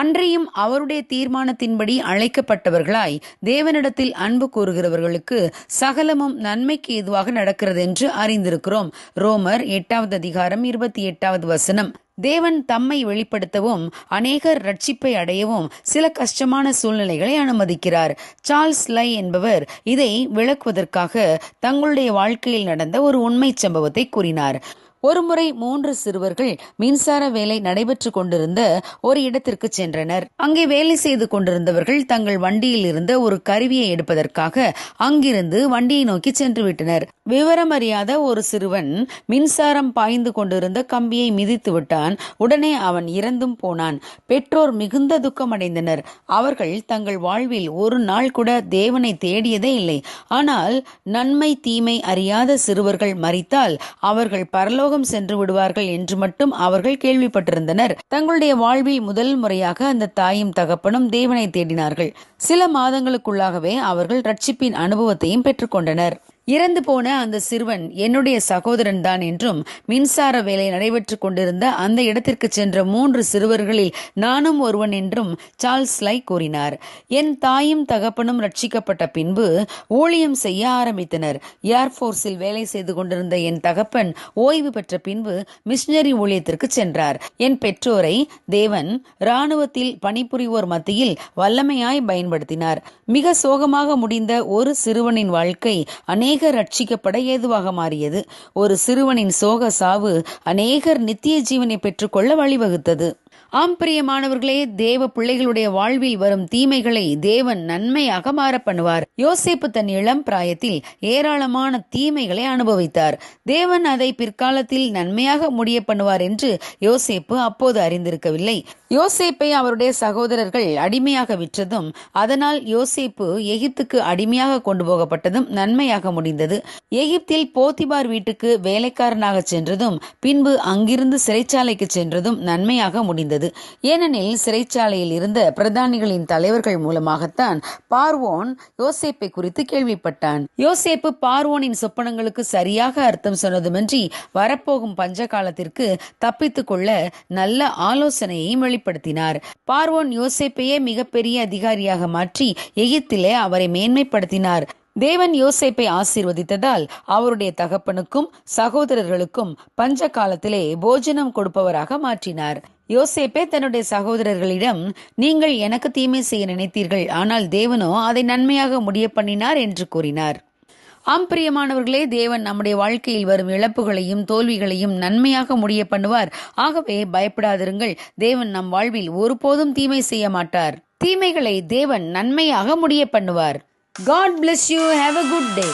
அன்றையும் அவருடைய தீர்மானத்தின்படி அழைக்கப்பட்டவர்களாய் தேவனிடத்தில் அன்பு கூறுகிறவர்களுக்கு சகலமும் நன்மைக்கு ஏதுவாக நடக்கிறது என்று அறிந்திருக்கிறோம். ரோமர் 8:28 தேவன் தம்மை வெளிப்படுத்தவும் அநேகர் ரட்சிப்பை அடையவும் சில கஷ்டமான சூழ்நிலைகளை அனுமதிக்கிறார். சார்ல்ஸ் லை என்பவர் இதை விளக்குவதற்காக தங்களுடைய வாழ்க்கையில் நடந்த ஒரு உண்மை சம்பவத்தை கூறினார். ஒருமுறை 3 சிறுவர்கள் மின்சார வேலை நடைபெற்று கொண்டிருந்த ஒரு இடத்திற்கு சென்றனர். அங்கே வேலை செய்து கொண்டிருந்தவர்கள் தங்கள் வண்டியில் இருந்த ஒரு கருவியை எடுப்பதற்காக அங்கிருந்து வண்டியை நோக்கி சென்று விட்டனர். விவரம் அறியாத ஒரு சிறுவன் மின்சாரம் பாய்ந்து கொண்டிருந்த கம்பியை மிதித்து விட்டான். உடனே அவன் இறந்தும் போனான். பெற்றோர் மிகுந்த துக்கம் அடைந்தனர். அவர்கள் தங்கள் வாழ்வில் ஒரு நாள் கூட தேவனை தேடியதே இல்லை. ஆனால் நன்மை தீமை அறியாத சிறுவர்கள் மரித்தால் அவர்கள் பரலோகம் சென்று விடுவார்கள் என்று மட்டும் அவர்கள் கேள்விப்பட்டிருந்தனர். தங்களுடைய வாழ்வில் முதல் முறையாக அந்த தாயும் தகப்பனும் தேவனை தேடினார்கள். சில மாதங்களுக்குள்ளாகவே அவர்கள் ரட்சிப்பின் அனுபவத்தையும் பெற்றுக்கொண்டனர். இறந்து போன அந்த சிறுவன் என்னுடைய சகோதரன் தான் என்றும் மின்சார வேலை நடைபெற்று கொண்டிருந்த அந்த இடத்திற்கு சென்ற 3 சிறுவர்களில் நானும் ஒருவன் என்றும் சார்ல்ஸ் லை கூறினார். என் தாயும் தகப்பனும் ரட்சிக்கப்பட்ட பின்பு ஊழியம் செய்ய ஆரம்பித்தனர். ஏர்போர்ஸில் வேலை செய்து கொண்டிருந்த என் தகப்பன் ஓய்வு பெற்ற பின்பு மிஷனரி ஊழியத்திற்கு சென்றார். என் பெற்றோரை தேவன் இராணுவத்தில் பணிபுரிவோர் மத்தியில் வல்லமையாய் பயன்படுத்தினார். மிக சோகமாக முடிந்த ஒரு சிறுவனின் வாழ்க்கை அநேகர் ரட்சிக்கப்பட ஏதுவாக மாறியது. ஒரு சிறுவனின் சோக சாவு அநேகர் நித்திய ஜீவனை பெற்றுக்கொள்ள வழிவகுத்தது. ஆம் பிரியமானவர்களே, தேவ பிள்ளைகளுடைய வாழ்வில் வரும் தீமைகளை தேவன் நன்மையாக மாற பண்ணுவார். யோசேப்பு தன் இளம் பிராயத்தில் ஏராளமான தீமைகளை அனுபவித்தார். தேவன் அதை பிற்காலத்தில் நன்மையாக முடிய பண்ணுவார் என்று யோசேப்பு அப்போது அறிந்திருக்கவில்லை. யோசேப்பை அவருடைய சகோதரர்கள் அடிமையாக விற்றதும் அதனால் யோசேப்பு எகிப்துக்கு அடிமையாக கொண்டு போகப்பட்டதும் நன்மையாக முடிந்தது. எகிப்தில் போத்திபார் வீட்டுக்கு வேலைக்காரனாக சென்றதும் பின்பு அங்கிருந்து சிறைச்சாலைக்கு சென்றதும் நன்மையாக முடிந்தது. ஏனெனில் சிறைச்சாலையில் இருந்த பிரதானிகளின் தலைவர்கள் மூலமாகத்தான் பார்வோன் யோசேப்பை குறித்து கேள்விப்பட்டான். யோசேப்பு பார்வோனின் சொப்பனங்களுக்கு சரியாக அர்த்தம் சொன்னதுமின்றி வரப்போகும் பஞ்ச காலத்திற்கு தப்பித்துக் கொள்ள நல்ல ஆலோசனையையும் வெளிப்படுத்தினார். பார்வோன் யோசேப்பையே மிகப்பெரிய அதிகாரியாக மாற்றி எகிப்திலே அவரை மேன்மைப்படுத்தினார். தேவன் யோசேப்பை ஆசீர்வதித்ததால் அவருடைய தகப்பனுக்கும் சகோதரர்களுக்கும் பஞ்ச காலத்திலே போஜனம் கொடுப்பவராக மாற்றினார். யோசேப்பே தன்னுடைய சகோதரர்களிடம், நீங்கள் எனக்கு தீமை செய்ய நினைத்தீர்கள், ஆனால் தேவனோ அதை நன்மையாக முடிய பண்ணினார் என்று கூறினார். ஆம் பிரியமானவர்களே, தேவன் நம்முடைய வாழ்க்கையில் வரும் இழப்புகளையும் தோல்விகளையும் நன்மையாக முடிய பண்ணுவார். ஆகவே பயப்படாதிருங்கள். தேவன் நம் வாழ்வில் ஒருபோதும் தீமை செய்ய மாட்டார். தீமைகளை தேவன் நன்மையாக முடிய பண்ணுவார். God bless you. Have a good day.